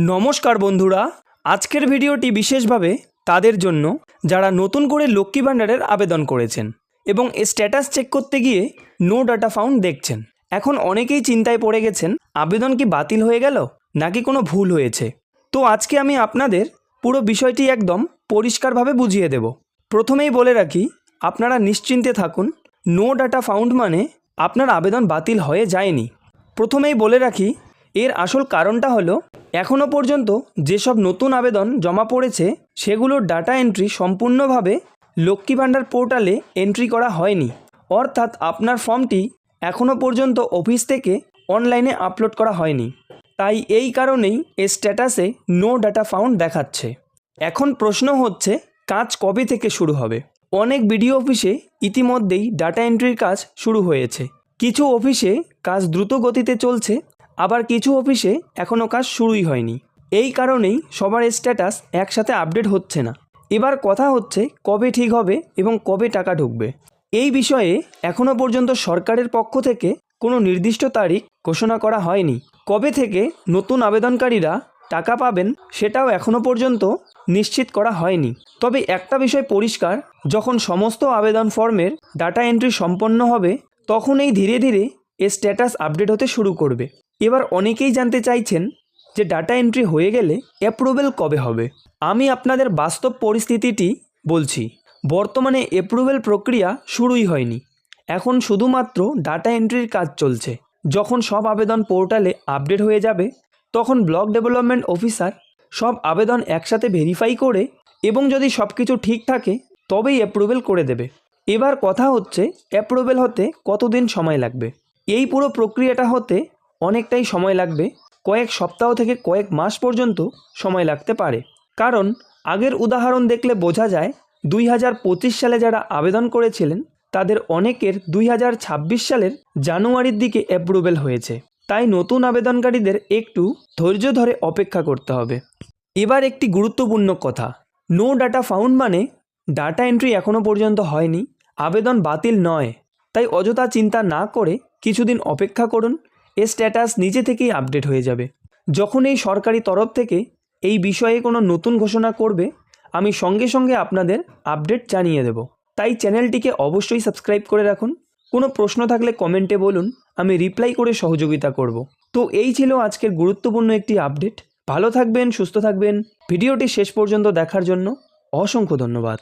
নমস্কার বন্ধুরা, আজকের ভিডিওটি বিশেষভাবে তাদের জন্য যারা নতুন করে লক্ষ্মী ভাণ্ডারের আবেদন করেছেন এবং স্ট্যাটাস চেক করতে গিয়ে নো ডাটা ফাউন্ড দেখছেন। এখন অনেকেই চিন্তায় পড়ে গেছেন, আবেদন কি বাতিল হয়ে গেল নাকি কোনো ভুল হয়েছে। তো আজকে আমি আপনাদের পুরো বিষয়টি একদম পরিষ্কারভাবে বুঝিয়ে দেব। প্রথমেই বলে রাখি, আপনারা নিশ্চিন্তে থাকুন, নো ডাটা ফাউন্ড মানে আপনার আবেদন বাতিল হয়ে যায়নি। প্রথমেই বলে রাখি, এর আসল কারণটা হলো এখনও পর্যন্ত যেসব নতুন আবেদন জমা পড়েছে সেগুলোর ডাটা এন্ট্রি সম্পূর্ণভাবে লক্ষ্মী ভাণ্ডার পোর্টালে এন্ট্রি করা হয়নি, অর্থাৎ আপনার ফর্মটি এখনও পর্যন্ত অফিস থেকে অনলাইনে আপলোড করা হয়নি। তাই এই কারণেই এই স্ট্যাটাসে নো ডাটা ফাউন্ড দেখাচ্ছে। এখন প্রশ্ন হচ্ছে, কাজ কবে থেকে শুরু হবে? অনেক বিডিও অফিসে ইতিমধ্যেই ডাটা এন্ট্রির কাজ শুরু হয়েছে। কিছু অফিসে কাজ দ্রুত গতিতে চলছে, আবার কিছু অফিসে এখনও কাজ শুরুই হয়নি। এই কারণেই সবার স্ট্যাটাস একসাথে আপডেট হচ্ছে না। এবার কথা হচ্ছে কবে ঠিক হবে এবং কবে টাকা ঢুকবে। এই বিষয়ে এখনও পর্যন্ত সরকারের পক্ষ থেকে কোনো নির্দিষ্ট তারিখ ঘোষণা করা হয়নি। কবে থেকে নতুন আবেদনকারীরা টাকা পাবেন সেটাও এখনও পর্যন্ত নিশ্চিত করা হয়নি। তবে একটা বিষয় পরিষ্কার, যখন সমস্ত আবেদন ফর্মের ডাটা এন্ট্রি সম্পন্ন হবে তখন এই ধীরে ধীরে স্ট্যাটাস আপডেট হতে শুরু করবে। এবার অনেকেই জানতে চাইছেন যে ডাটা এন্ট্রি হয়ে গেলে অ্যাপ্রুভেল কবে হবে। আমি আপনাদের বাস্তব পরিস্থিতিটি বলছি। বর্তমানে অ্যাপ্রুভেল প্রক্রিয়া শুরুই হয়নি, এখন শুধুমাত্র ডাটা এন্ট্রির কাজ চলছে। যখন সব আবেদন পোর্টালে আপডেট হয়ে যাবে তখন ব্লক ডেভেলপমেন্ট অফিসার সব আবেদন একসাথে ভেরিফাই করে এবং যদি সব কিছু ঠিক থাকে তবেই অ্যাপ্রুভেল করে দেবে। এবার কথা হচ্ছে অ্যাপ্রুভেল হতে কতদিন সময় লাগবে। এই পুরো প্রক্রিয়াটা হতে অনেকটাই সময় লাগবে, কয়েক সপ্তাহ থেকে কয়েক মাস পর্যন্ত সময় লাগতে পারে। কারণ আগের উদাহরণ দেখলে বোঝা যায় 2025 সালে যারা আবেদন করেছিলেন তাদের অনেকের 2026 সালের জানুয়ারির দিকে অ্যাপ্রুভেল হয়েছে। তাই নতুন আবেদনকারীদের একটু ধৈর্য ধরে অপেক্ষা করতে হবে। এবার একটি গুরুত্বপূর্ণ কথা, নো ডাটা ফাউন্ড মানে ডাটা এন্ট্রি এখনও পর্যন্ত হয়নি, আবেদন বাতিল নয়। তাই অযথা চিন্তা না করে কিছুদিন অপেক্ষা করুন, স্ট্যাটাস নিজে থেকেই আপডেট হয়ে যাবে। যখন এই সরকারি তরফ থেকে এই বিষয়ে কোনো নতুন ঘোষণা করবে আমি সঙ্গে সঙ্গে আপনাদের আপডেট জানিয়ে দেব। তাই চ্যানেলটিকে অবশ্যই সাবস্ক্রাইব করে রাখুন। কোনো প্রশ্ন থাকলে কমেন্টে বলুন, আমি রিপ্লাই করে সহযোগিতা করব। তো এই ছিল আজকের গুরুত্বপূর্ণ একটি আপডেট। ভালো থাকবেন, সুস্থ থাকবেন। ভিডিওটি শেষ পর্যন্ত দেখার জন্য অসংখ্য ধন্যবাদ।